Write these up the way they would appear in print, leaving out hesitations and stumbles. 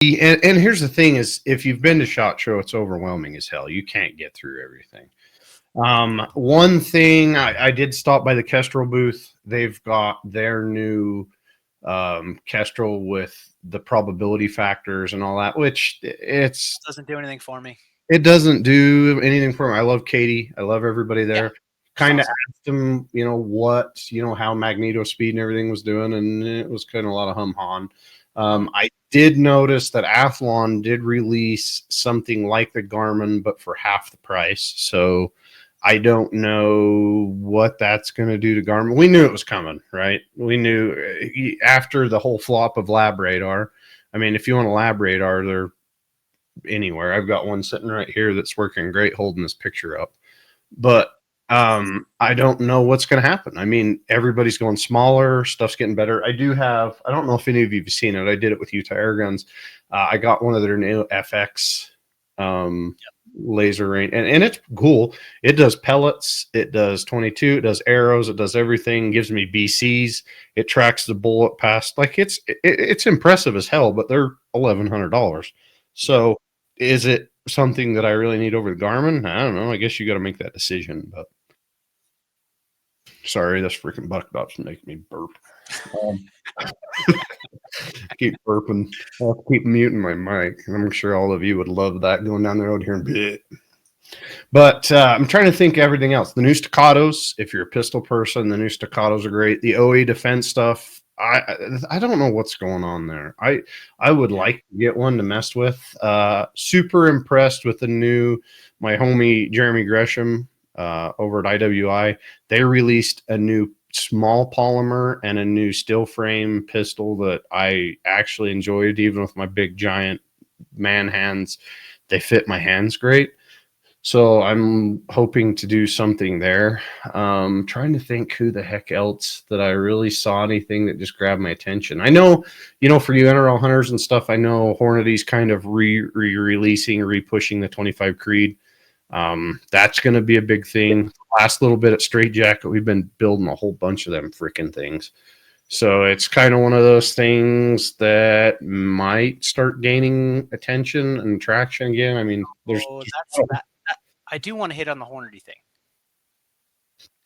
And here's the thing: is if you've been to SHOT Show, it's overwhelming as hell. You can't get through everything. One thing I did stop by the Kestrel booth. They've got their new Kestrel with the probability factors and all that, which doesn't do anything for me. It doesn't do anything for me. I love Katie. I love everybody there. Yeah, Kind of awesome. asked him, how Magneto speed and everything was doing, and it was kind of a lot of hum-hon. I did notice that Athlon did release something like the Garmin, but for half the price. So I don't know what that's going to do to Garmin. We knew it was coming, right? We knew after the whole flop of Lab Radar. I mean, if you want a Lab Radar, they're anywhere. I've got one sitting right here that's working great, holding this picture up. But I don't know what's going to happen. I mean, everybody's going smaller. Stuff's getting better. I don't know if any of you have seen it. I did it with Utah Air Guns. I got one of their new FX laser range, and it's cool. It does pellets. It does 22. It does arrows. It does everything. Gives me BCs. It tracks the bullet past. Like it's impressive as hell, but they're $1,100. So is it something that I really need over the Garmin? I don't know. I guess you got to make that decision. But sorry, this freaking buck dot's making me burp. I keep burping. I'll keep muting my mic. I'm sure all of you would love that going down the road here in a bit. But I'm trying to think everything else. The new staccatos, if you're a pistol person, the new staccatos are great. The OE defense stuff, I don't know what's going on there. I would like to get one to mess with. Super impressed with my homie Jeremy Gresham over at IWI. They released a new small polymer and a new steel frame pistol that I actually enjoyed, even with my big giant man hands. They fit my hands great. So I'm hoping to do something there. Trying to think who the heck else that I really saw anything that just grabbed my attention. I know, for you NRL hunters and stuff, I know Hornady's kind of re-releasing, re-pushing the 25 Creed. That's going to be a big thing. Last little bit at Straight Jacket, we've been building a whole bunch of them freaking things. So it's kind of one of those things that might start gaining attention and traction again. I mean, I do want to hit on the Hornady thing,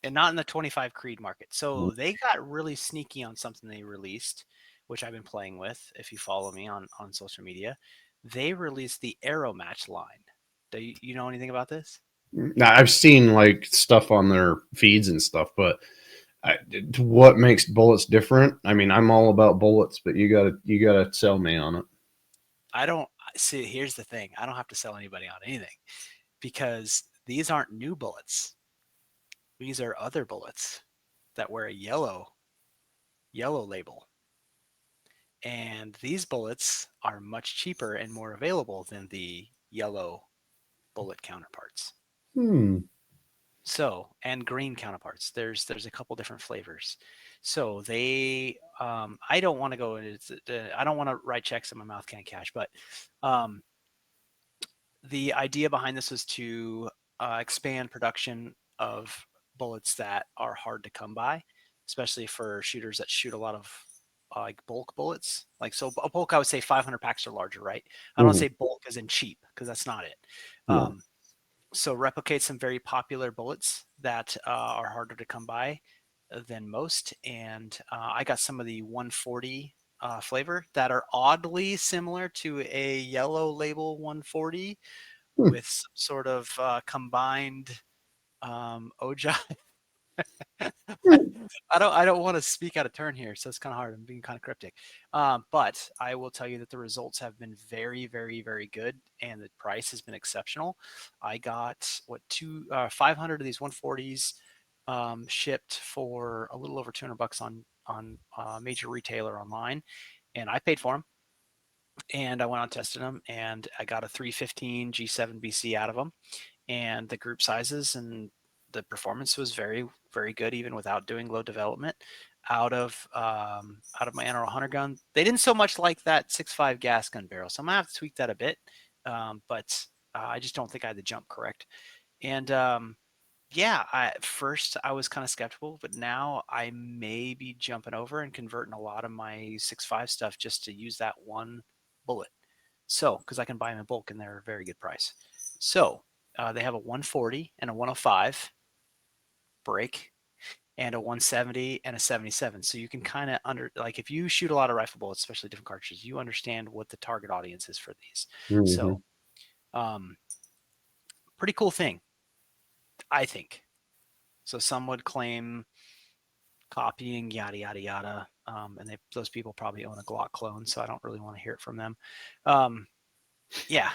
and not in the 25 Creed market. So they got really sneaky on something they released, which I've been playing with. If you follow me on social media, they released the Arrow Match line. Do you know anything about this? Now, I've seen like stuff on their feeds and stuff, but what makes bullets different? I mean, I'm all about bullets, but you gotta sell me on it. I don't see. Here's the thing: I don't have to sell anybody on anything because these aren't new bullets. These are other bullets that wear a yellow label. And these bullets are much cheaper and more available than the yellow bullet counterparts. So, and green counterparts. There's a couple different flavors. So they, I don't want to go into, I don't want to write checks in my mouth can't cash, but the idea behind this was to expand production of bullets that are hard to come by, especially for shooters that shoot a lot of like bulk bullets. Like, so a bulk, I would say 500 packs or larger, right? I don't say bulk as in cheap because that's not it. So replicate some very popular bullets that are harder to come by than most. And I got some of the 140 flavor that are oddly similar to a yellow label 140 with some sort of combined OJI. I don't want to speak out of turn here, so it's kind of hard. I'm being kind of cryptic, but I will tell you that the results have been very, very, very good, and the price has been exceptional. I got 500 of these 140s shipped for a little over $200 on a major retailer online, and I paid for them. And I went on testing them, and I got a 315 G7 BC out of them, and the group sizes and the performance was very, very good, even without doing low development. Out of my NRL Hunter gun, they didn't so much like that 6.5 gas gun barrel, so I'm gonna have to tweak that a bit. But I just don't think I had the jump correct. And first I was kind of skeptical, but now I may be jumping over and converting a lot of my 6.5 stuff just to use that one bullet. So, because I can buy them in bulk and they're a very good price. So, they have a 140 and a 105 break, and a 170 and a 77. So you can kind of like if you shoot a lot of rifle bullets, especially different cartridges, you understand what the target audience is for these. So, pretty cool thing, I think. So some would claim copying, yada yada yada, and those people probably own a Glock clone, so I don't really want to hear it from them. Yeah.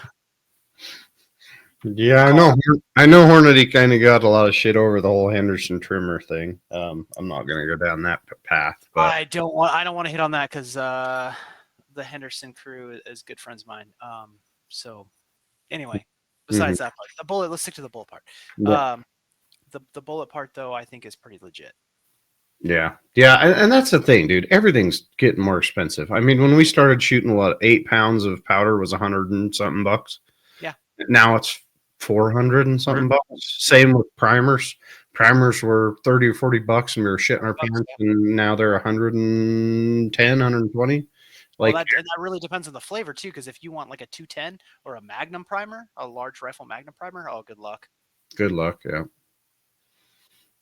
Yeah, I know. I know Hornady kind of got a lot of shit over the whole Henderson trimmer thing. I'm not going to go down that path, but I don't want to hit on that because the Henderson crew is good friends of mine. So anyway, besides that part, the bullet. Let's stick to the bullet part. yeah, The bullet part though, I think is pretty legit. yeah, and that's the thing, dude. Everything's getting more expensive. I mean, when we started shooting, 8 pounds of powder was 100 and something bucks. Yeah. Now it's 400 and something bucks. Same with primers. Primers were 30 or 40 bucks, and we were shitting our pants, and now they're 110, 120. Well, that really depends on the flavor too, because if you want like a 210 or a Magnum primer, a large rifle Magnum primer, oh, good luck. Good luck, yeah.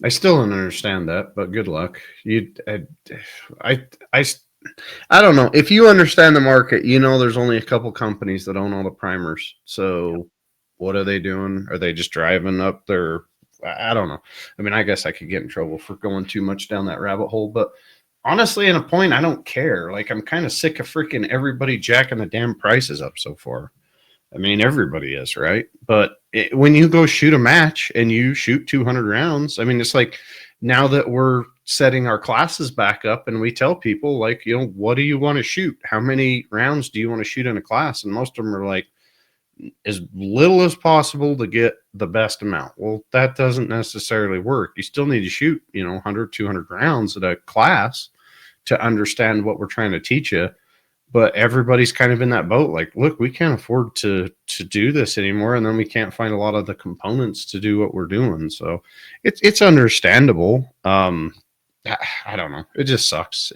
I still don't understand that, but good luck. I don't know. If you understand the market, you know there's only a couple companies that own all the primers. So what are they doing? Are they just driving up their? I don't know. I mean, I guess I could get in trouble for going too much down that rabbit hole, but honestly, in a point, I don't care. Like, I'm kind of sick of freaking everybody jacking the damn prices up so far. I mean, everybody is, right? But when you go shoot a match and you shoot 200 rounds, I mean, it's like now that we're setting our classes back up and we tell people, like, what do you want to shoot? How many rounds do you want to shoot in a class? And most of them are like, as little as possible to get the best amount. Well, that doesn't necessarily work. You still need to shoot, 100, 200 rounds at a class to understand what we're trying to teach you. But everybody's kind of in that boat. Like, look, we can't afford to do this anymore, and then we can't find a lot of the components to do what we're doing. So it's understandable. I don't know. It just sucks.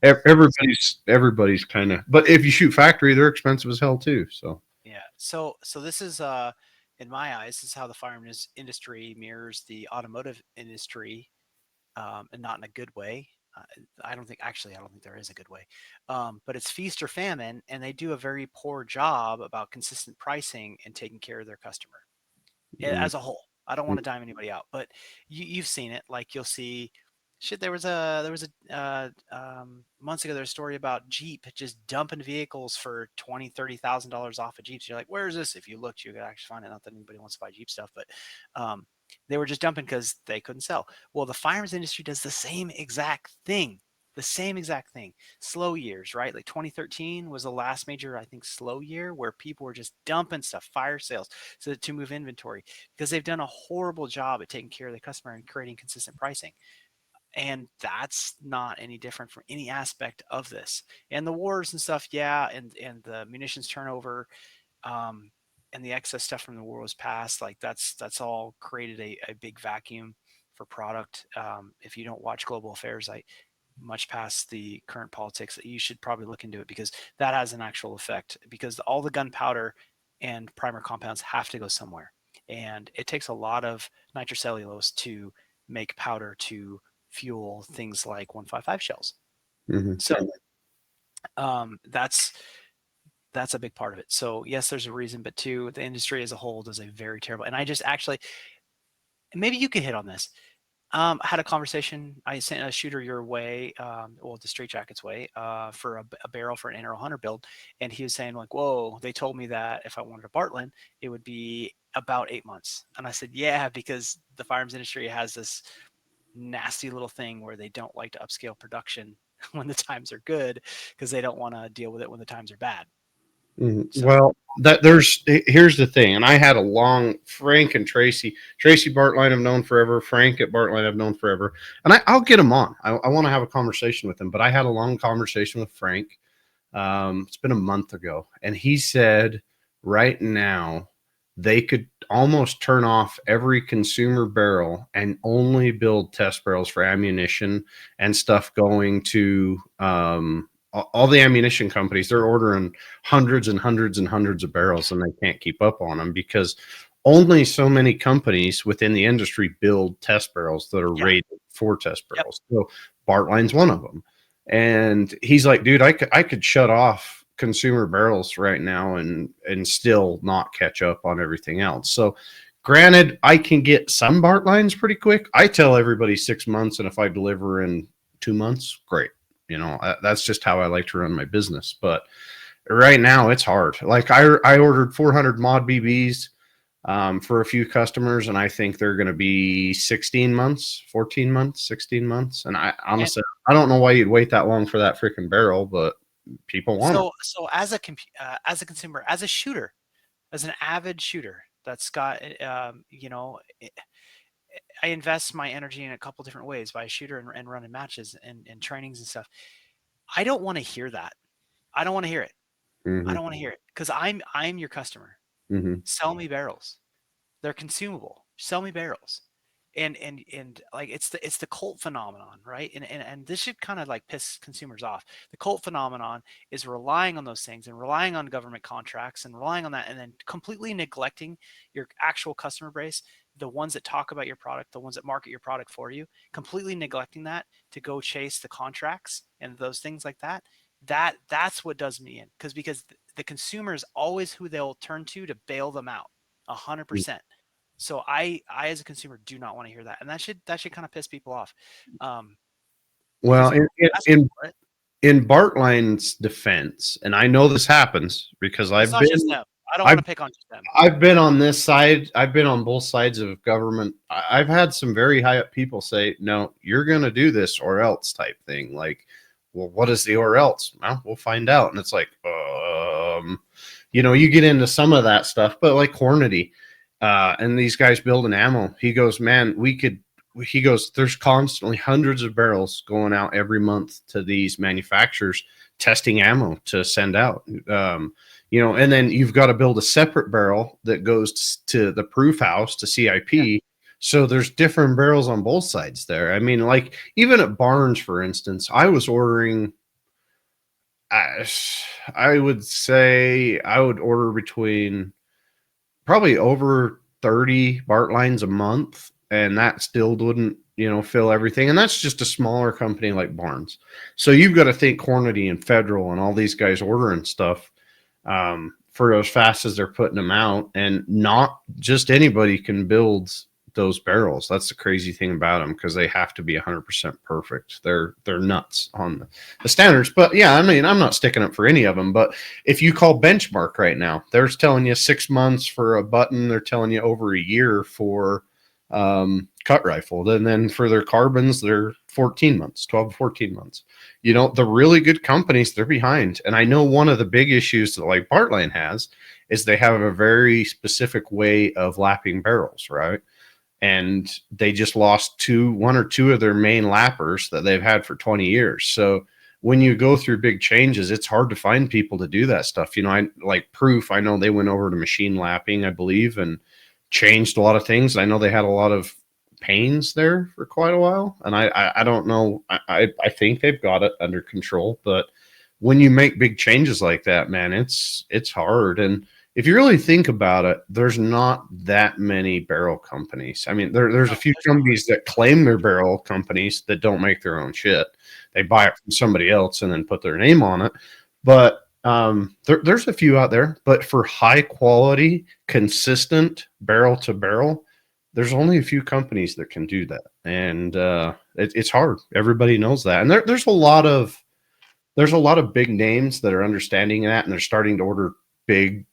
Everybody's kind of. But if you shoot factory, they're expensive as hell too. So yeah. So this is in my eyes, this is how the firearms industry mirrors the automotive industry, and not in a good way. I don't think there is a good way, but it's feast or famine, and they do a very poor job about consistent pricing and taking care of their customer as a whole. I don't want to dime anybody out, but you've seen it. Like, you'll see, shit. There was a months ago, there was a story about Jeep just dumping vehicles for $20,000-$30,000 off of Jeeps. You're like, where is this? If you looked, you could actually find it. Not that anybody wants to buy Jeep stuff, but they were just dumping because they couldn't sell. Well, the firearms industry does the same exact thing. The same exact thing. Slow years, right? Like 2013 was the last major, I think, slow year where people were just dumping stuff, fire sales, so to move inventory, because they've done a horrible job at taking care of the customer and creating consistent pricing. And that's not any different from any aspect of this. And the wars and stuff, yeah, and the munitions turnover, and the excess stuff from the war was passed. Like, that's all created a big vacuum for product. If you don't watch global affairs, much past the current politics, you should probably look into it, because that has an actual effect, because all the gunpowder and primer compounds have to go somewhere. And it takes a lot of nitrocellulose to make powder to fuel things like 155 shells. So that's a big part of it. So yes, there's a reason, but two, the industry as a whole does a very terrible. And I just actually, maybe you could hit on this. I had a conversation. I sent a shooter your way, the Straight Jacket's way, for a barrel for an NRL Hunter build, and he was saying, like, "Whoa, they told me that if I wanted a Bartland, it would be about 8 months." And I said, "Yeah, because the firearms industry has this nasty little thing where they don't like to upscale production when the times are good, because they don't want to deal with it when the times are bad." So, well, here's the thing, and I had a long Frank and Tracy Bartline I've known forever. Frank at Bartline I've known forever, and I'll get him on. I want to have a conversation with him, but I had a long conversation with Frank. It's been a month ago, and he said right now they could almost turn off every consumer barrel and only build test barrels for ammunition and stuff going to all the ammunition companies, they're ordering hundreds and hundreds and hundreds of barrels, and they can't keep up on them because only so many companies within the industry build test barrels that are Yeah. rated for test Yep. barrels. So Bartline's one of them. And he's like, dude, I could shut off consumer barrels right now and still not catch up on everything else. So granted, I can get some Bartlines pretty quick. I tell everybody 6 months, and if I deliver in 2 months, great. That's just how I like to run my business. But right now it's hard. Like I ordered 400 mod BBs for a few customers, and I think they're going to be 16 months, 14 months, 16 months. And I And honestly, I don't know why you'd wait that long for that freaking barrel, but people want them. so as a consumer, as a shooter, as an avid shooter that's got I invest my energy in a couple different ways by shooter and running matches and trainings and stuff. I don't want to hear that. I don't want to hear it. I Hmm. don't want to hear it because I'm your customer. Hmm. Sell me barrels. They're consumable. Sell me barrels. And like it's the cult phenomenon, right? And this should kind of like piss consumers off. The cult phenomenon is relying on those things and relying on government contracts and relying on that and then completely neglecting your actual customer base, the ones that talk about your product, the ones that market your product for you, completely neglecting that to go chase the contracts and those things like that. That's what does me in because the consumer is always who they'll turn to bail them out 100%. So I as a consumer do not want to hear that, and that should kind of piss people off, because Well, you're in, asking in for it. in Bartline's defense, and I know this happens because It's not just them. I don't want I've to pick on just them. I've been on this side. I've been on both sides of government. I've had some very high up people say, "No, you're going to do this or else," type thing. Like, well, what is the or else? Well, we'll find out. And it's like, you get into some of that stuff, but like Hornady, and these guys building ammo. He goes, man, we could. He goes, there's constantly hundreds of barrels going out every month to these manufacturers testing ammo to send out. And then you've got to build a separate barrel that goes to the proof house to Yeah. CIP. So there's different barrels on both sides there. I mean, like even at Barnes, for instance, I was ordering. I, I would say I would order between probably over 30 BART lines a month, and that still wouldn't, fill everything. And that's just a smaller company like Barnes. So you've got to think Hornady and Federal and all these guys ordering stuff for as fast as they're putting them out. And not just anybody can build those barrels. That's the crazy thing about them because they have to be 100% perfect. They're nuts on the standards. But yeah, I mean, I'm not sticking up for any of them. But if you call Benchmark right now, they're telling you 6 months for a button. They're telling you over a year for cut rifle. And then for their carbons, they're 14 months, 12 to 14 months. The really good companies, they're behind. And I know one of the big issues that like Bartline has is they have a very specific way of lapping barrels, right? And they just lost one or two of their main lappers that they've had for 20 years. So when you go through big changes, it's hard to find people to do that stuff. I like Proof. I know they went over to machine lapping, I believe, and changed a lot of things. I know they had a lot of pains there for quite a while, and I don't know. I think they've got it under control, but when you make big changes like that, man, it's hard. And if you really think about it, there's not that many barrel companies. I mean, there's a No, few there's not. companies that claim they're barrel companies that don't make their own shit. They buy it from somebody else and then put their name on it. But there's a few out there. But for high quality, consistent barrel to barrel, there's only a few companies that can do that, and it's hard. Everybody knows that, and there's a lot of big names that are understanding that, and they're starting to order big.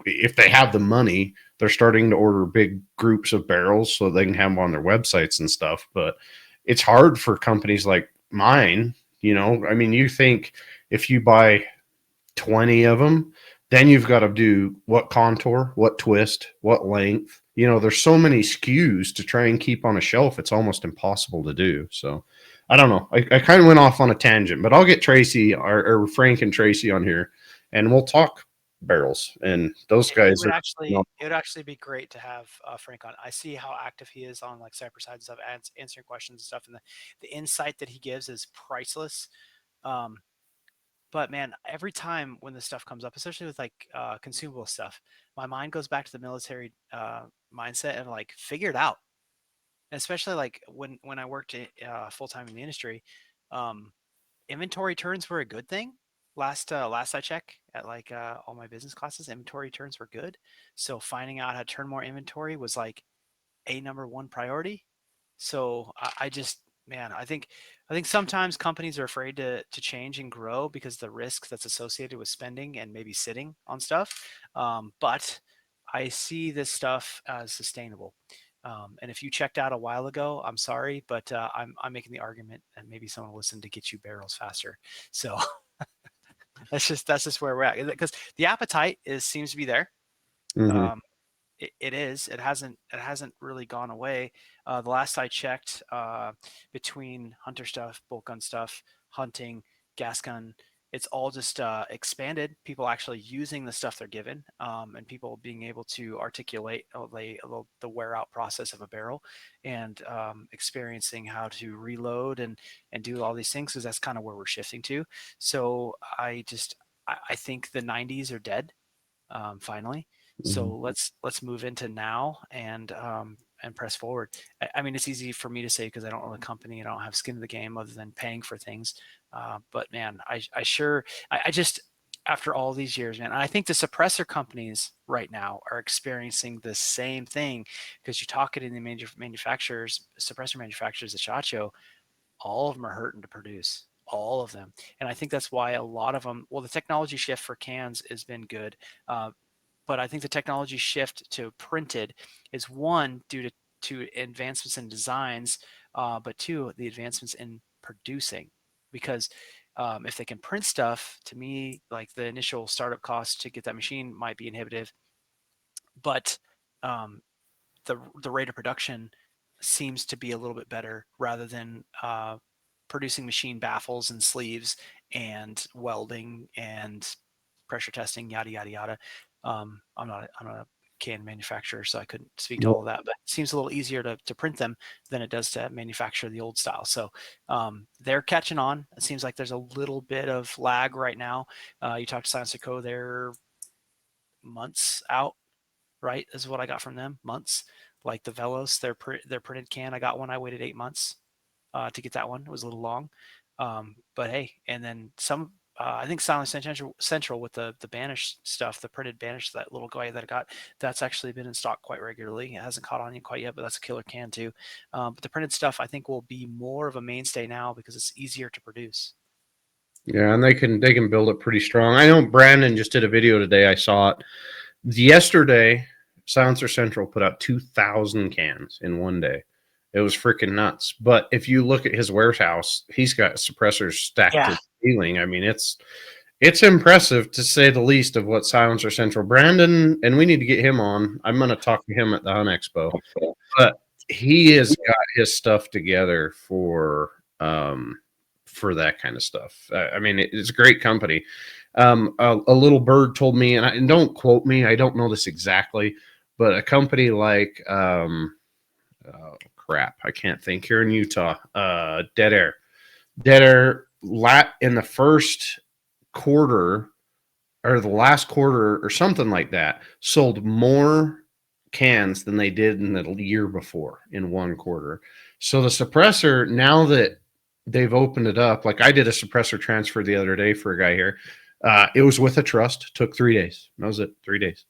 If they have the money, they're starting to order big groups of barrels so they can have them on their websites and stuff. But it's hard for companies like mine. I mean, you think if you buy 20 of them, then you've got to do what contour, what twist, what length. There's so many SKUs to try and keep on a shelf. It's almost impossible to do. So I don't know. I kind of went off on a tangent, but I'll get Tracy or Frank and Tracy on here and we'll talk barrels. And those It, it guys would are, you know, actually it would actually be great to have Frank on. I see how active he is on like Cypress side stuff, answering questions and stuff, and the insight that he gives is priceless. Um, But man, every time when this stuff comes up, especially with like consumable stuff, my mind goes back to the military mindset and like figure it out. And especially like when I worked full time in the industry, um, inventory turns were a good thing. Last I check at like all my business classes, inventory turns were good. So finding out how to turn more inventory was like a number one priority. So I just, man, I think sometimes companies are afraid to change and grow because the risk that's associated with spending and maybe sitting on stuff. But I see this stuff as sustainable. And if you checked out a while ago, I'm sorry, but I'm making the argument that maybe someone will listen to get you barrels faster. So that's just where we're at, because the appetite seems to be there. Mm-hmm. Um, it is. It hasn't really gone away. The last I checked, between hunter stuff, bolt gun stuff, hunting, gas gun, it's all just expanded. People actually using the stuff they're given, and people being able to articulate the wear out process of a barrel, and experiencing how to reload and do all these things, because that's kind of where we're shifting to. So I think the 90s are dead, finally. So Mm-hmm. let's move into now and press forward. I mean, it's easy for me to say because I don't own a company and I don't have skin in the game other than paying for things. But man, I just, after all these years, man, I think the suppressor companies right now are experiencing the same thing, because you talk it in the manufacturers, suppressor manufacturers, the SHOT Show, all of them are hurting to produce. All of them. And I think that's why a lot of them, well, the technology shift for cans has been good. Uh, but I think the technology shift to printed is, one, due to advancements in designs, but two, the advancements in producing. Because if they can print stuff, to me, like the initial startup cost to get that machine might be inhibitive, but um, the rate of production seems to be a little bit better, rather than producing machine baffles and sleeves and welding and pressure testing, yada yada yada. I'm not a can manufacturer, so I couldn't speak to all of that, but it seems a little easier to print them than it does to manufacture the old style. So they're catching on. It seems like there's a little bit of lag right now. You talk to Science Co, they're months out, right? Is what I got from them. Months. Like the Velos, their printed can. I got one. I waited 8 months to get that one. It was a little long, but hey. And then some. I think Silent Central with the Banish stuff, the printed Banish, that little guy that I got, that's actually been in stock quite regularly. It hasn't caught on quite yet, but that's a killer can too. But the printed stuff, I think, will be more of a mainstay now because it's easier to produce. Yeah, and they can build it pretty strong. I know Brandon just did a video today. I saw it yesterday. Silencer Central put out 2,000 cans in one day. It was freaking nuts. But if you look at his warehouse, he's got suppressors stacked to Yeah. the ceiling. I mean, it's impressive, to say the least, of what Silencer Central. Brandon, and we need to get him on. I'm going to talk to him at the Hunt Expo. But he has got his stuff together for that kind of stuff. I mean, it's a great company. A little bird told me, and don't quote me, I don't know this exactly, but a company like oh, crap, I can't think, here in Utah, Dead Air. Dead Air in the first quarter, or the last quarter or something like that, sold more cans than they did in the year before in one quarter. So the suppressor, now that they've opened it up, like I did a suppressor transfer the other day for a guy here. It was with a trust, took 3 days. That was it, 3 days.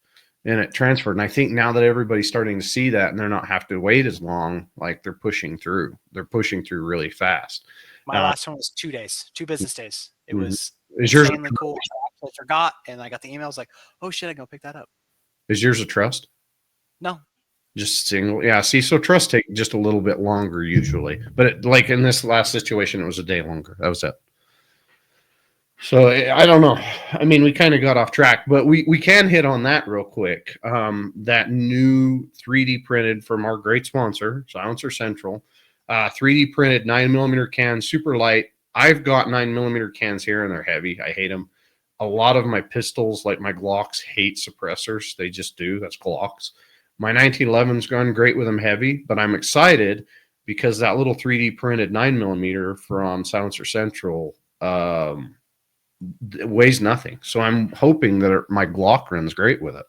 And it transferred. And I think now that everybody's starting to see that and they're not have to wait as long, like they're pushing through. They're pushing through really fast. My last one was 2 days, 2 business days. It was Is yours insanely cool. I forgot, and I got the emails like, "Oh shit, I go pick that up." is yours a trust? No, Just single, yeah. See, so trust take just a little bit longer usually, but like in this last situation, it was a day longer. That was it. So I don't know. I mean, we kind of got off track, but we can hit on that real quick. That new 3D printed from our great sponsor, Silencer Central, 3D printed 9mm can, super light. I've got 9mm cans here, and they're heavy. I hate them. A lot of my pistols, like my Glocks, hate suppressors. They just do. That's Glocks. My 1911's gone great with them heavy, but I'm excited because that little 3D printed 9mm from Silencer Central, it weighs nothing. So I'm hoping that my Glock runs great with it.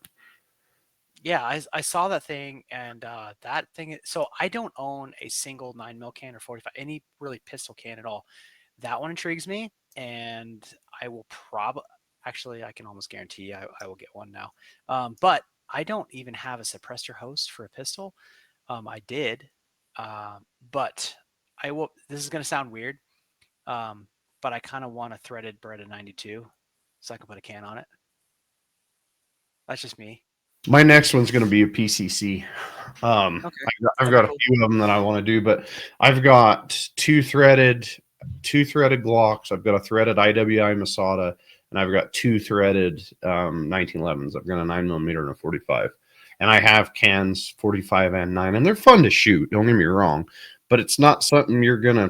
Yeah, I saw that thing, and that thing. So I don't own a single 9mm can or 45, any really pistol can at all. That one intrigues me, and I will probably, actually, I can almost guarantee I will get one now. But I don't even have a suppressor host for a pistol. I did, but I will. This is going to sound weird, um, but I kind of want a threaded Beretta 92, so I can put a can on it. That's just me. My next one's going to be a PCC. Okay, I've that'd be got a cool. few of them that I want to do, but I've got two threaded Glocks. I've got a threaded IWI Masada, and I've got two threaded 1911s. I've got a 9mm and a 45, and I have cans 45 and 9, and they're fun to shoot. Don't get me wrong, but it's not something you're gonna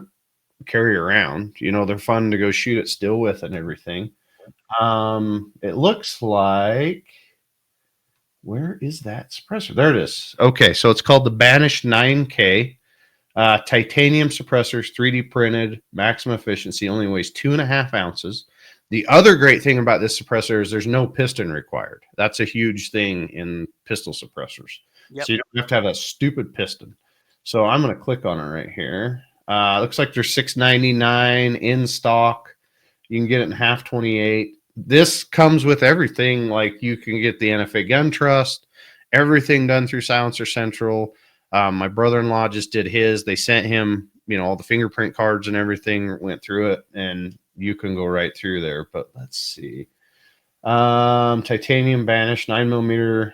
carry around. You know, they're fun to go shoot it still with and everything. It looks like. Where is that suppressor? There it is. Okay, so it's called the Banish 9K. Titanium suppressors, 3D printed, maximum efficiency, only weighs 2.5 ounces. The other great thing about this suppressor is there's no piston required. That's a huge thing in pistol suppressors. Yep. So you don't have to have a stupid piston. So I'm going to click on it right here. Looks like they're $6.99 in stock. You can get it in half 28. This comes with everything. Like you can get the NFA Gun Trust, everything done through Silencer Central. My brother-in-law just did his. They sent him, all the fingerprint cards and everything, went through it, and you can go right through there. But let's see. Titanium Banish 9mm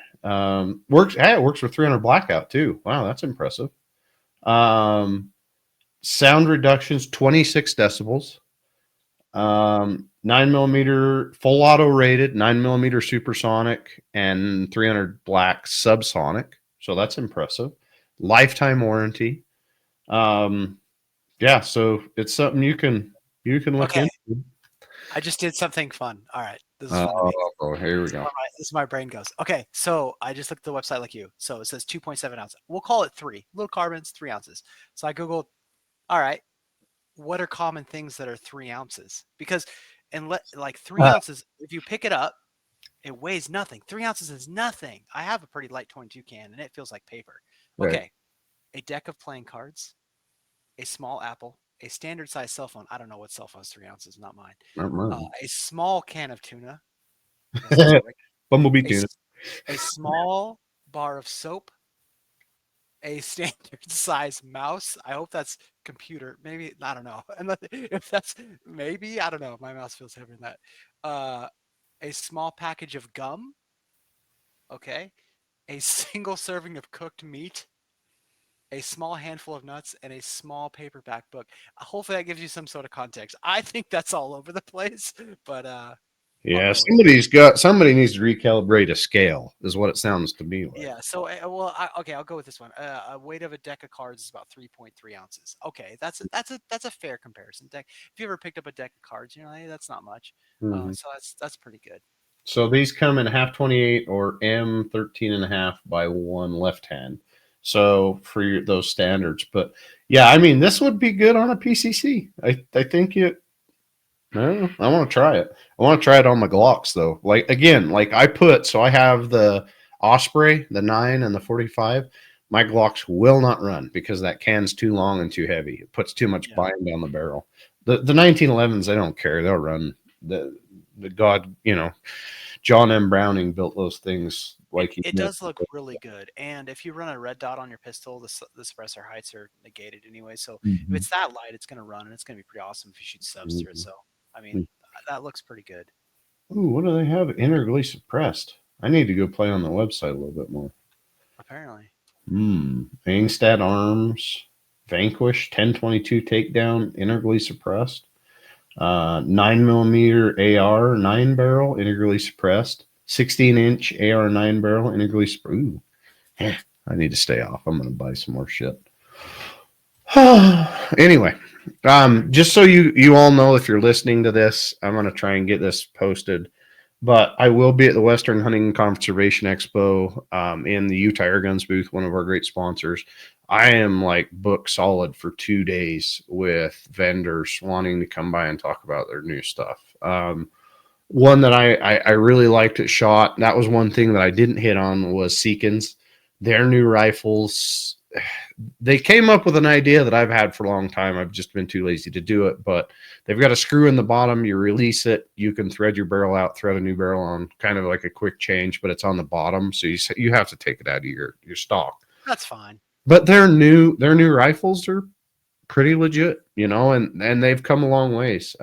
works. Hey, it works with 300 blackout too. Wow, that's impressive. Sound reductions 26 decibels. 9mm full auto rated, 9mm supersonic, and 300 black subsonic. So that's impressive. Lifetime warranty. Yeah, so it's something you can look Okay. into. I just did something fun. All right. This is fun to me. Oh, here we This is go. this is my brain goes. Okay. So I just looked at the website like you. So it says 2.7 ounces. We'll call it 3. Little carbons, 3 ounces. So I Googled, all right, what are common things that are 3 ounces? Because, like 3 ounces, if you pick it up, it weighs nothing. 3 ounces is nothing. I have a pretty light 22 can and it feels like paper. Right. Okay. A deck of playing cards, a small apple, a standard size cell phone. I don't know what cell phone's 3 ounces, not mine. Not mine. A small can of tuna. That sounds correct. Bumblebee A, tuna. a small bar of soap, a standard size mouse. I hope that's computer. Maybe, I don't know. If that's maybe, I don't know. My mouse feels heavier than that. A small package of gum. Okay. A single serving of cooked meat, a small handful of nuts, and a small paperback book. Hopefully that gives you some sort of context. I think that's all over the place, but Yeah, go with somebody needs to recalibrate a scale, is what it sounds to me like. yeah. So okay, I'll go with this one. A weight of a deck of cards is about 3.3 ounces. Okay, that's a fair comparison. Deck. If you ever picked up a deck of cards, hey, that's not much. Mm-hmm. So that's pretty good. So these come in half 28 or M 13.5 by 1 left hand. So for those standards, but yeah, I mean, this would be good on a PCC. I think it. No, I want to try it. I want to try it on my Glocks though. Like again, like I have the Osprey, the 9 and the 45. My Glocks will not run because that can's too long and too heavy. It puts too much bind on the barrel. The 1911s, I don't care. They'll run. The God, John M. Browning built those things like it does look really good. And if you run a red dot on your pistol, the suppressor heights are negated anyway. So if it's that light, it's going to run, and it's going to be pretty awesome if you shoot subs through it. So I mean, that looks pretty good. Ooh, what do they have? Integrally suppressed. I need to go play on the website a little bit more. Apparently. Angstad Arms, Vanquish, 1022 takedown, integrally suppressed. 9mm AR 9 barrel, integrally suppressed. 16-inch AR 9 barrel, integrally suppressed. Ooh, I need to stay off. I'm going to buy some more shit. Anyway, just so you all know, if you're listening to this, I'm going to try and get this posted. But I will be at the Western Hunting and Conservation Expo in the Utah Air Guns booth, one of our great sponsors. I am like book solid for 2 days with vendors wanting to come by and talk about their new stuff. One that I really liked at Shot, that was one thing that I didn't hit on, was Seekins. Their new rifles, they came up with an idea that I've had for a long time. I've just been too lazy to do it, but they've got a screw in the bottom. You release it, you can thread your barrel out, thread a new barrel on, kind of like a quick change, but it's on the bottom, so you have to take it out of your stock. That's fine. But their new rifles are pretty legit, and they've come a long ways.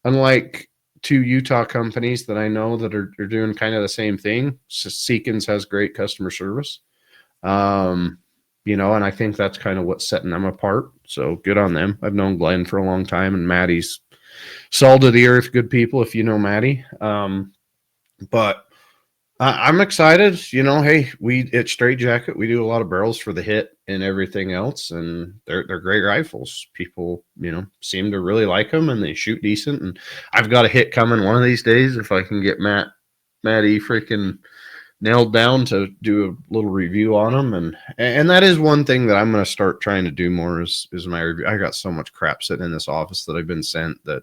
Unlike two Utah companies that I know that are doing kind of the same thing, Seekins has great customer service. And I think that's kind of what's setting them apart. So good on them. I've known Glenn for a long time, and Maddie's salt of the earth, good people, if you know Maddie. But I'm excited. Hey, we at Straight Jacket, we do a lot of barrels for the hit and everything else, and they're great rifles. People, seem to really like them, and they shoot decent. And I've got a hit coming one of these days if I can get Matty freaking nailed down to do a little review on them. And that is one thing that I'm going to start trying to do more is my review. I got so much crap sitting in this office that I've been sent that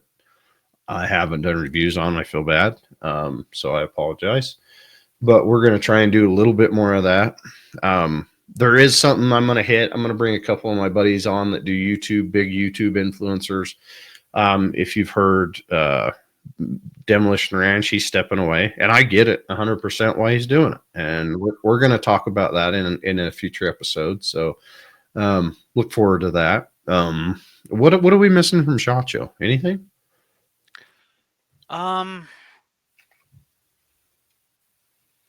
I haven't done reviews on. I feel bad. So I apologize. But we're going to try and do a little bit more of that. There is something I'm going to hit. I'm going to bring a couple of my buddies on that do YouTube, big YouTube influencers. If you've heard Demolition Ranch, he's stepping away, and I get it 100% why he's doing it. And we're going to talk about that in a future episode. So look forward to that. What are we missing from SHOT Show? Anything?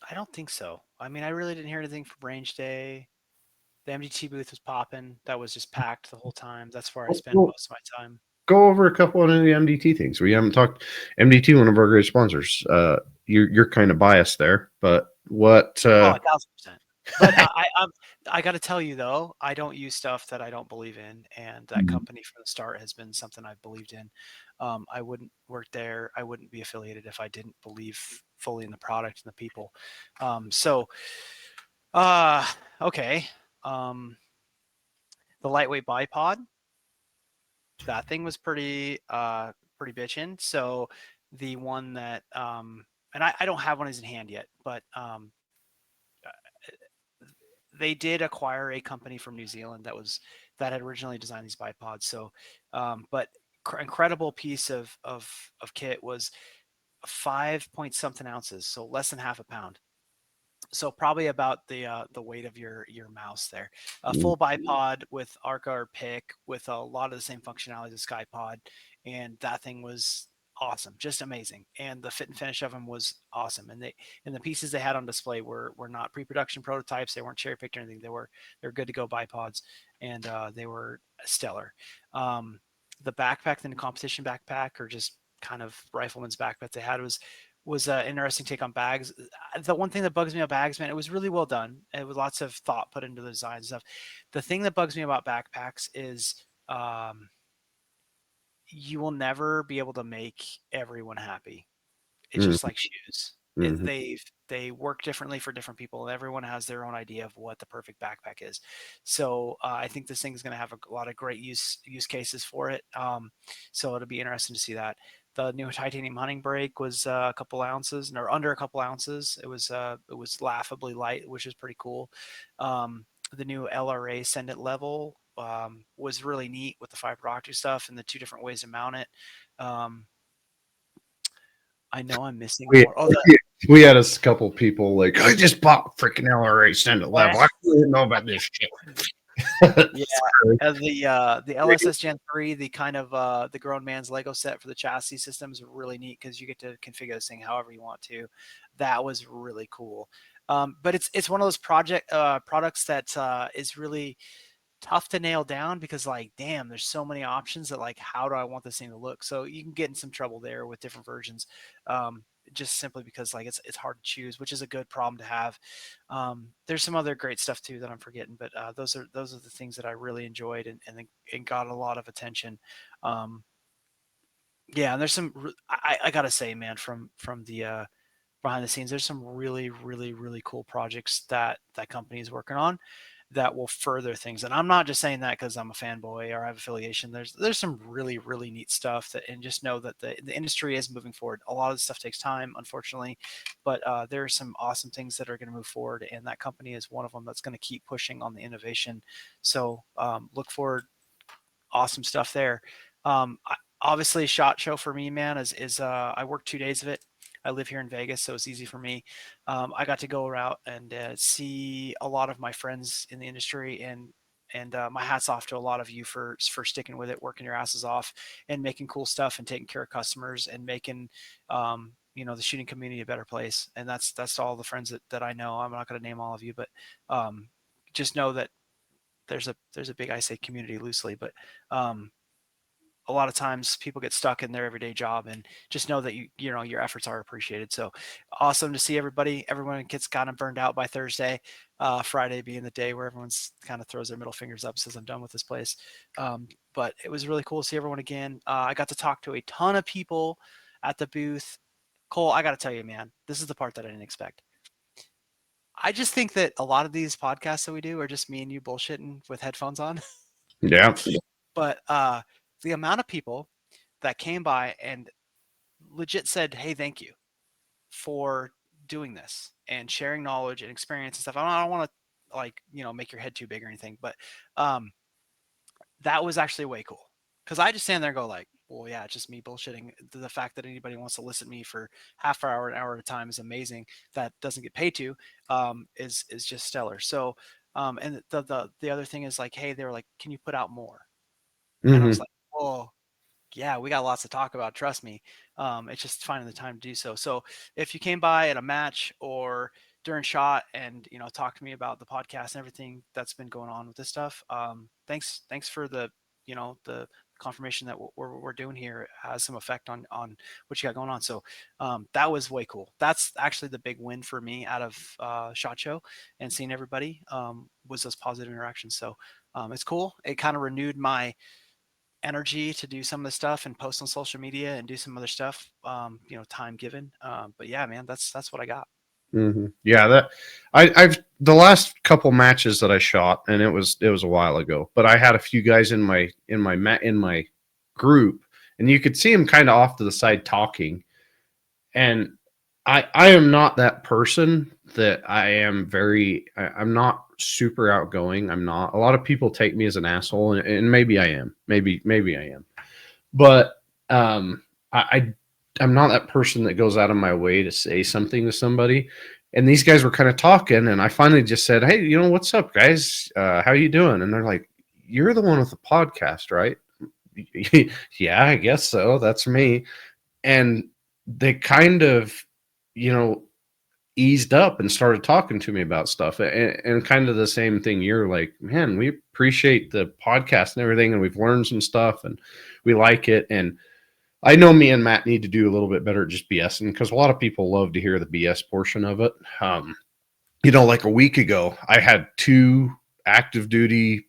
I don't think so. I mean, I really didn't hear anything from Range Day. The MDT booth was popping. That was just packed the whole time. That's where I spent most of my time. Go over a couple of the MDT things. We haven't talked MDT, one of our great sponsors. You're kind of biased there, but what? 1,000%. But I got to tell you though, I don't use stuff that I don't believe in, and that company from the start has been something I've believed in. I wouldn't work there. I wouldn't be affiliated if I didn't believe fully in the product and the people. Okay. The lightweight bipod, that thing was pretty bitchin'. So the one that and I don't have one in hand yet, but they did acquire a company from New Zealand that had originally designed these bipods. So but incredible piece of kit was 5 point something ounces, so less than half a pound. So probably about the weight of your mouse there. A full bipod with ARCA or PIC with a lot of the same functionality as a SkyPod, and that thing was awesome, just amazing. And the fit and finish of them was awesome. And the pieces they had on display were not pre-production prototypes. They weren't cherry picked or anything. They're good to go bipods, and they were stellar. The backpack, the competition backpack, or just kind of rifleman's backpack they had was an interesting take on bags. The one thing that bugs me about bags, man, it was really well done. It was lots of thought put into the design and stuff. The thing that bugs me about backpacks is you will never be able to make everyone happy. It's just like shoes. They work differently for different people. Everyone has their own idea of what the perfect backpack is. So I think this thing is going to have a lot of great use cases for it. So it'll be interesting to see that. The new titanium hunting brake was a couple ounces, or under a couple ounces. It was laughably light, which is pretty cool. The new LRA send it level was really neat with the fiber optic stuff and the two different ways to mount it. I know I'm missing more. We had a couple people like, I just bought freaking LRA send it level. I didn't know about this shit. Yeah, the LSS Gen 3, the kind of the grown man's Lego set for the chassis system is really neat because you get to configure this thing however you want to. That was really cool. But it's one of those products that is really tough to nail down because, like, damn, there's so many options that, like, how do I want this thing to look? So you can get in some trouble there with different versions. Just simply because, like, it's hard to choose, which is a good problem to have. There's some other great stuff too that I'm forgetting, but those are the things that I really enjoyed and got a lot of attention. Yeah, and there's some I gotta say, man, from the behind the scenes, there's some really, really, really cool projects that company is working on that will further things. And I'm not just saying that because I'm a fanboy or I have affiliation. There's some really, really neat stuff that, and just know that the industry is moving forward. A lot of this stuff takes time, unfortunately, but there are some awesome things that are going to move forward, and that company is one of them that's going to keep pushing on the innovation. So look forward, awesome stuff there. Obviously, SHOT Show for me, man, is I work 2 days of it. I live here in Vegas, so it's easy for me. I got to go around and see a lot of my friends in the industry, and my hats off to a lot of you for sticking with it, working your asses off, and making cool stuff, and taking care of customers, and making the shooting community a better place. And that's all the friends that I know. I'm not going to name all of you, but just know that there's a big, I say community loosely, but um, a lot of times people get stuck in their everyday job, and just know that your efforts are appreciated. So awesome to see everybody. Everyone gets kind of burned out by Thursday, Friday being the day where everyone's kind of throws their middle fingers up, says I'm done with this place. But it was really cool to see everyone again. I got to talk to a ton of people at the booth. Cole, I got to tell you, man, this is the part that I didn't expect. I just think that a lot of these podcasts that we do are just me and you bullshitting with headphones on. Yeah. But the amount of people that came by and legit said, "Hey, thank you for doing this and sharing knowledge and experience and stuff." I don't want to make your head too big or anything, but um, that was actually way cool, because I just stand there and go like, well, yeah, it's just me bullshitting. The fact that anybody wants to listen to me for half an hour at a time is amazing. That doesn't get paid to, is just stellar. So, and the other thing is like, hey, they were like, can you put out more? And I was Hmm. like, whoa, yeah, we got lots to talk about. Trust me. It's just finding the time to do so. So if you came by at a match or during shot and talk to me about the podcast and everything that's been going on with this stuff, thanks for the confirmation that what we're doing here has some effect on what you got going on. So that was way cool. That's actually the big win for me out of shot show, and seeing everybody was those positive interactions. So it's cool. It kind of renewed my energy to do some of the stuff and post on social media and do some other stuff, time given. But yeah, man, that's what I got. Hmm. Yeah, that I've the last couple matches that I shot, and it was a while ago, but I had a few guys in my group, and you could see them kind of off to the side talking, and I am not that person that I'm not super outgoing. I'm not. A lot of people take me as an asshole, and maybe I am. Maybe I am. But I I'm not that person that goes out of my way to say something to somebody. And these guys were kind of talking, and I finally just said, "Hey, what's up, guys? How you doing?" And they're like, "You're the one with the podcast, right?" Yeah, I guess so. That's me. And they kind of, you know, eased up and started talking to me about stuff, and kind of the same thing. You're like, man, we appreciate the podcast and everything, and we've learned some stuff, and we like it. And I know me and Matt need to do a little bit better at just BSing, because a lot of people love to hear the BS portion of it. Like a week ago, I had two active duty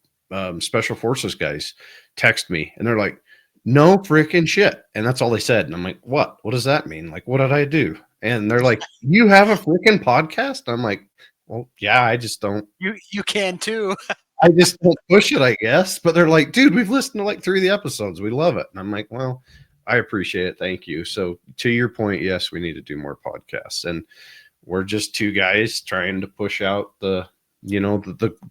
special forces guys text me, and they're like, "No freaking shit," and that's all they said. And I'm like, What does that mean? Like, what did I do? And they're like, "You have a freaking podcast?" I'm like, "Well, yeah, You can too. I just don't push it, I guess." But they're like, "Dude, we've listened to like 3 of the episodes. We love it." And I'm like, "Well, I appreciate it. Thank you." So to your point, yes, we need to do more podcasts, and we're just two guys trying to push out the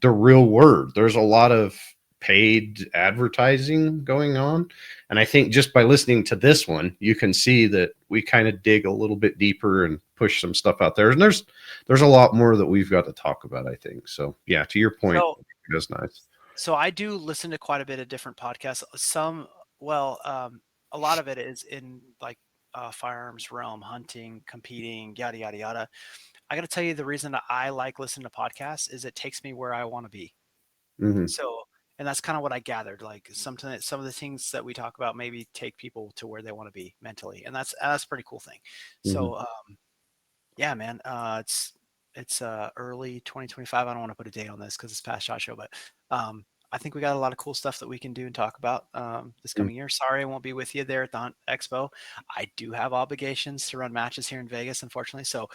real word. There's a lot of paid advertising going on, and I think just by listening to this one, you can see that we kind of dig a little bit deeper and push some stuff out there. And there's a lot more that we've got to talk about, I think. So yeah, to your point, So it is nice. so I do listen to quite a bit of different podcasts. Well, a lot of it is in like firearms realm, hunting, competing, yada yada yada. I got to tell you, the reason that I like listening to podcasts is it takes me where I want to be. Hmm. So, and that's kind of what I gathered. Like sometimes some of the things that we talk about maybe take people to where they want to be mentally, and that's a pretty cool thing. Hmm. So, yeah, man, it's early 2025. I don't want to put a date on this because it's past shot show, but I think we got a lot of cool stuff that we can do and talk about this coming year. Sorry, I won't be with you there at the Hunt Expo. I do have obligations to run matches here in Vegas, unfortunately. So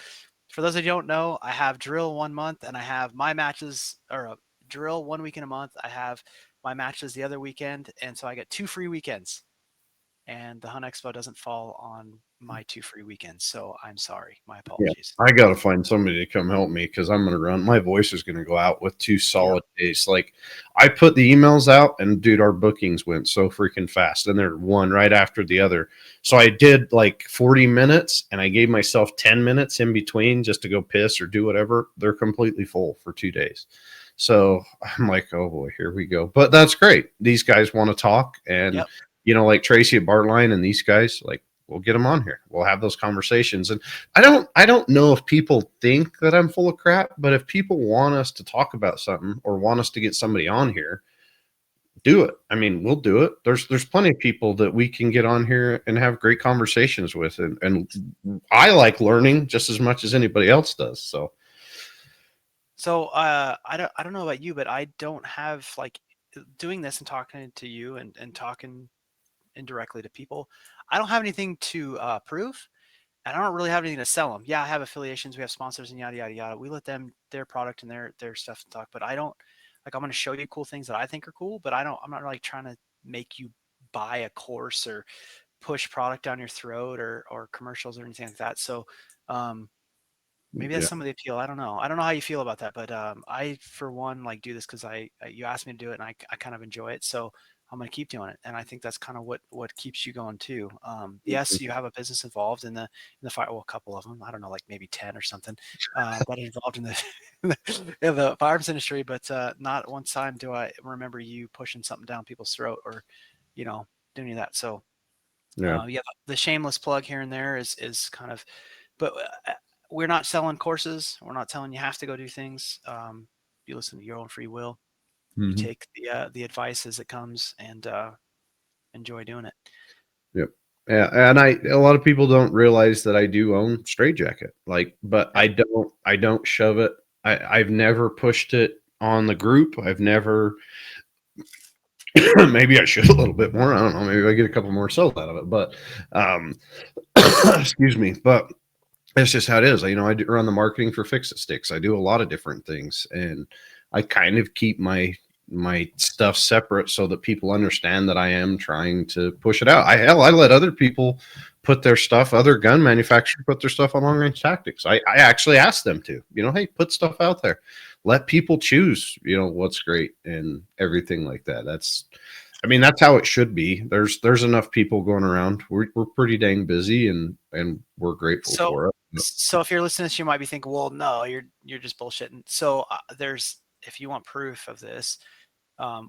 for those that don't know, I have drill 1 month and I have my matches or drill 1 week in a month. I have my matches the other weekend, and so I get 2 free weekends. And the Hunt Expo doesn't fall on my 2 free weekends, so I'm sorry. My Yeah, apologies. I got to find somebody to come help me because I'm going to run. My voice is going to go out with 2 solid days. Like I put the emails out, and dude, our bookings went so freaking fast, and they're one right after the other. So I did like 40 minutes, and I gave myself 10 minutes in between just to go piss or do whatever. They're completely full for 2 days. So I'm like, oh boy, here we go. But that's great. These guys want to talk, and like Tracy at Bartline and these guys, like, we'll get them on here. We'll have those conversations. And I don't know if people think that I'm full of crap, but if people want us to talk about something or want us to get somebody on here, do it. I mean, we'll do it. There's plenty of people that we can get on here and have great conversations with. And I like learning just as much as anybody else does. So I don't know about you, but I don't have like doing this and talking to you and talking indirectly to people. I don't have anything to prove, and I don't really have anything to sell them. Yeah, I have affiliations, we have sponsors, and yada yada yada. We let them their product and their stuff talk, but I don't like. I'm going to show you cool things that I think are cool, but I'm not really trying to make you buy a course or push product down your throat or commercials or anything like that. So maybe that's some of the appeal. I don't know. I don't know how you feel about that, but I, for one, like do this because you asked me to do it, and I kind of enjoy it. So I'm going to keep doing it, and I think that's kind of what keeps you going too. Yes, you have a business involved in the fire. Well, a couple of them. I don't know, like maybe 10 or something that are involved in in the firearms industry. But not one time do I remember you pushing something down people's throat or doing any of that. So yeah. the shameless plug here and there is kind of, but we're not selling courses. We're not telling you have to go do things. You listen to your own free will. You take the advice as it comes and enjoy doing it. Yep. Yeah, and a lot of people don't realize that I do own Stray Jacket. Like, but I don't shove it. I've never pushed it on the group. I've never. Maybe I should a little bit more. I don't know. Maybe I get a couple more sales out of it. But, excuse me. But it's just how it is. I do run the marketing for Fix It Sticks. I do a lot of different things, and I kind of keep my stuff separate so that people understand that I am trying to push it out. I let other people put their stuff, other gun manufacturers put their stuff on Long Range Tactics. I actually asked them to, hey, put stuff out there. Let people choose, what's great and everything like that. That's how it should be. There's enough people going around. We're pretty dang busy, and we're grateful for it. So if you're listening to this, you might be thinking, well, no, you're just bullshitting. So if you want proof of this,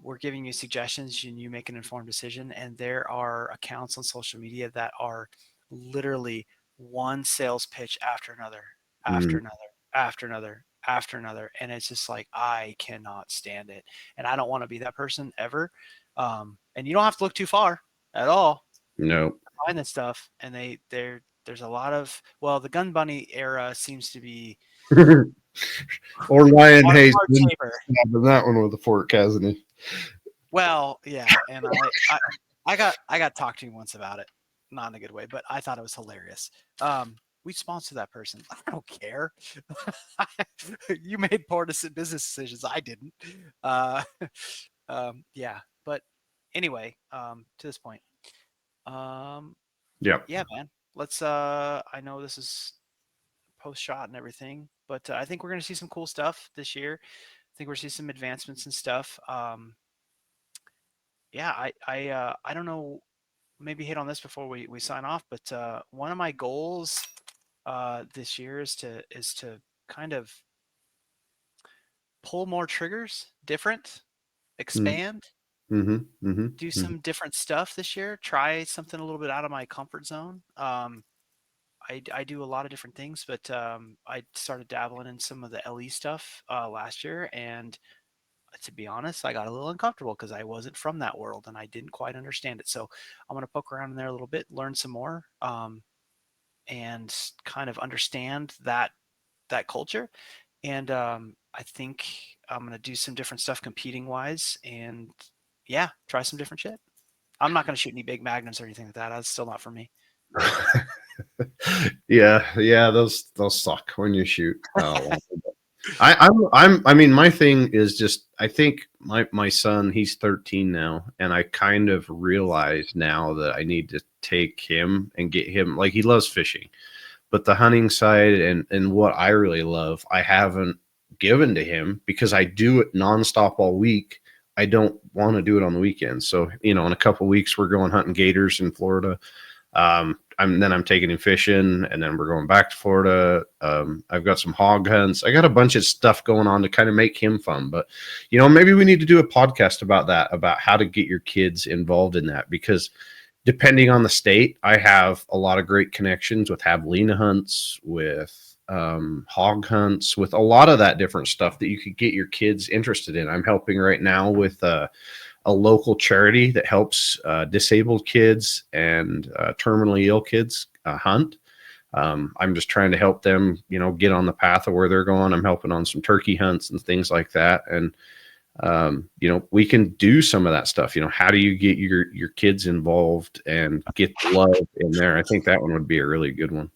we're giving you suggestions and you make an informed decision. And there are accounts on social media that are literally one sales pitch after another, after another, after another, after another. And it's just like, I cannot stand it. And I don't want to be that person ever. And you don't have to look too far at all. No. Find this stuff. And there's a lot of, well, the Gun Bunny era seems to be or Ryan Hayes been that one with the fork, hasn't he? Well, yeah, and I got talked to once about it, not in a good way, but I thought it was hilarious. We sponsor that person. I don't care. You made poor business decisions. I didn't. Yeah, but anyway, to this point, Yeah, man. Let's. I know this is post shot and everything, but I think we're gonna see some cool stuff this year. I think we're gonna see some advancements and stuff. Yeah, I don't know. Maybe hit on this before we sign off, but one of my goals this year is to kind of pull more triggers, different, expand, do some different stuff this year. Try something a little bit out of my comfort zone. I do a lot of different things, but I started dabbling in some of the LE stuff last year, and to be honest, I got a little uncomfortable because I wasn't from that world and I didn't quite understand it. So I'm going to poke around in there a little bit, learn some more, and kind of understand that culture. And I think I'm going to do some different stuff competing wise, and yeah, try some different shit. I'm not going to shoot any big magnums or anything like that. That's still not for me. yeah, those suck when you shoot. I mean, my thing is just, I think my son, he's 13 now, and I kind of realize now that I need to take him and get him, like, he loves fishing, but the hunting side and what I really love, I haven't given to him because I do it nonstop all week. I don't want to do it on the weekends. So, in a couple of weeks, we're going hunting gators in Florida. I'm taking him fishing, and then we're going back to Florida. I've got some hog hunts. I got a bunch of stuff going on to kind of make him fun. But maybe we need to do a podcast about that, about how to get your kids involved in that, because depending on the state, I have a lot of great connections with javelina hunts, with hog hunts, with a lot of that different stuff that you could get your kids interested in. I'm helping right now with a local charity that helps disabled kids and terminally ill kids hunt. I'm just trying to help them, get on the path of where they're going. I'm helping on some turkey hunts and things like that. And, we can do some of that stuff. How do you get your kids involved and get the love in there? I think that one would be a really good one.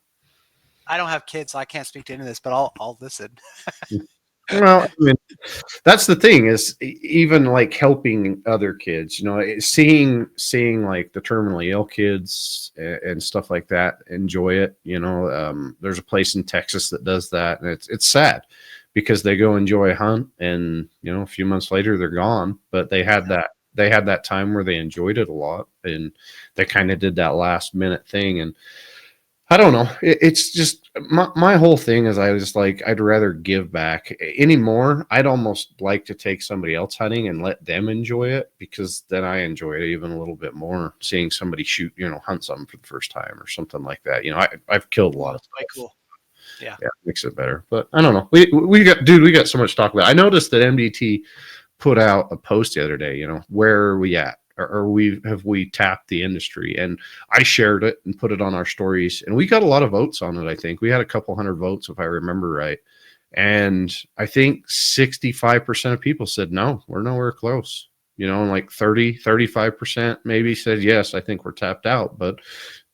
I don't have kids, so I can't speak to any of this, but I'll listen. Well, I mean, that's the thing, is even like helping other kids, seeing like the terminally ill kids and stuff like that enjoy it. There's a place in Texas that does that, and it's sad because they go enjoy a hunt, and a few months later they're gone. But they had that time where they enjoyed it a lot, and they kind of did that last minute thing. And I don't know. It's just my whole thing is, I was like, I'd rather give back anymore. I'd almost like to take somebody else hunting and let them enjoy it, because then I enjoy it even a little bit more, seeing somebody hunt something for the first time or something like that. I've killed a lot of That's quite cool. Yeah. makes it better. But I don't know. We got so much to talk about. I noticed that MDT put out a post the other day. Where are we at? Or have we tapped the industry? And I shared it and put it on our stories, and we got a lot of votes on it. I think we had a couple hundred votes, if I remember right. And I think 65% of people said, no, we're nowhere close. And like 35% maybe said, yes, I think we're tapped out. But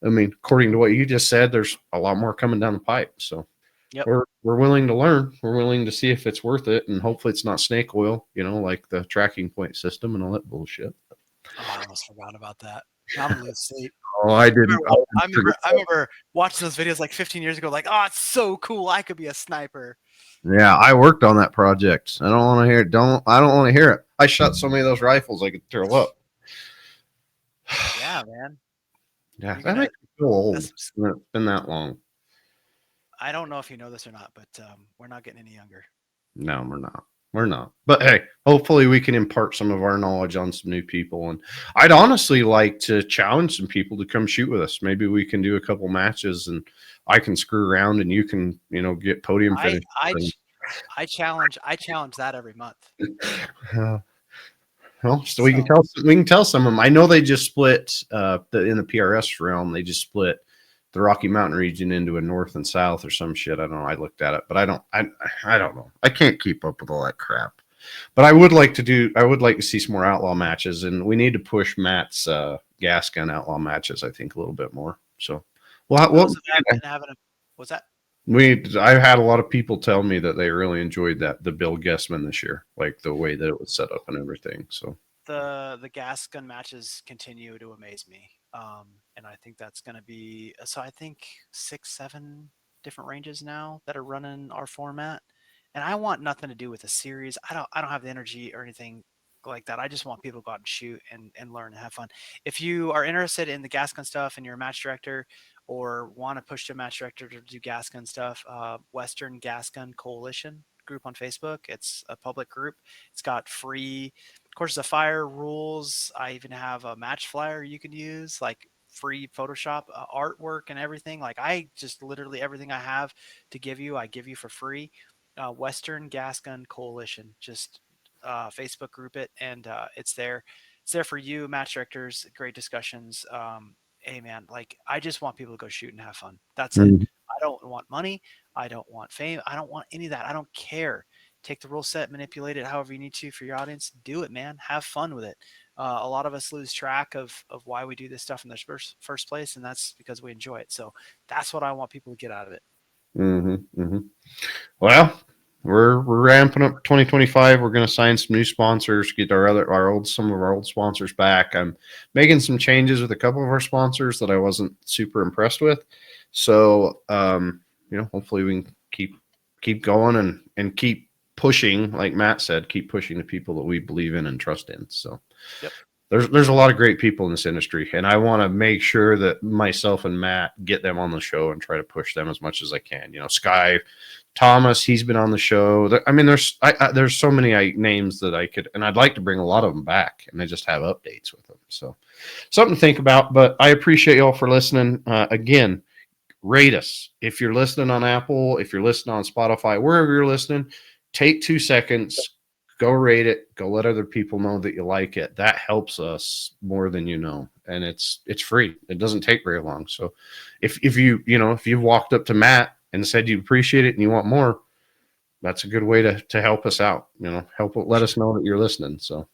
I mean, according to what you just said, there's a lot more coming down the pipe. So Yep. we're willing to learn. We're willing to see if it's worth it. And hopefully it's not snake oil, like the tracking point system and all that bullshit. Oh, I almost forgot about that. I'm gonna lose sleep. Oh, I didn't. I remember watching those videos like 15 years ago, like, oh, it's so cool. I could be a sniper. Yeah, I worked on that project. I don't want to hear it. I don't want to hear it. I shot so many of those rifles I could throw up. Yeah, man. Yeah, that makes me feel old. It's been that long. I don't know if you know this or not, but we're not getting any younger. No, we're not. We're not. But hey, hopefully we can impart some of our knowledge on some new people. And I'd honestly like to challenge some people to come shoot with us. Maybe we can do a couple matches, and I can screw around, and you can, get podium finish. I challenge that every month. Well, so we can tell some of them. I know they just split in the PRS realm. They just split the Rocky Mountain region into a north and south or some shit. I don't know. I looked at it, but I don't know. I can't keep up with all that crap. But I would like to see some more outlaw matches, and we need to push Matt's gas gun outlaw matches, I think, a little bit more. So, what's that? I've had a lot of people tell me that they really enjoyed the Bill Guessman this year, like the way that it was set up and everything. So the gas gun matches continue to amaze me. And I think that's going to be, so I think 6-7 different ranges now that are running our format. And I want nothing to do with a series. I don't have the energy or anything like that. I just want people to go out and shoot and learn and have fun. If you are interested in the gas gun stuff and you're a match director, or want to push to a match director to do gas gun stuff, Western Gas Gun Coalition group on Facebook. It's a public group. It's got free courses of fire, rules. I even have a match flyer you can use, like free Photoshop artwork and everything. Like, I just literally everything I have to give you, I give you for free. Western Gas Gun Coalition, just Facebook group it, and it's there. It's there for you, match directors. Great discussions. Hey man, like, I just want people to go shoot and have fun. That's it. I don't want money. I don't want fame. I don't want any of that. I don't care. Take the rule set, manipulate it however you need to for your audience. Do it, man. Have fun with it. A lot of us lose track of why we do this stuff in the first place, and that's because we enjoy it. So that's what I want people to get out of it. Well, we're ramping up 2025. We're going to sign some new sponsors, get some of our old sponsors back. I'm making some changes with a couple of our sponsors that I wasn't super impressed with. So, hopefully we can keep going and keep pushing, like Matt said, keep pushing the people that we believe in and trust in. So, Yep. there's a lot of great people in this industry, and I want to make sure that myself and Matt get them on the show and try to push them as much as I can. Sky Thomas, he's been on the show. There's so many names that I could, and I'd like to bring a lot of them back, and I just have updates with them. So something to think about. But I appreciate y'all for listening. Again, rate us if you're listening on Apple, if you're listening on Spotify, wherever you're listening. Take 2 seconds. Go rate it. Go let other people know that you like it. That helps us more than you know, and it's free. It doesn't take very long. So, if you've walked up to Matt and said you appreciate it and you want more, that's a good way to help us out. Let us know that you're listening. So,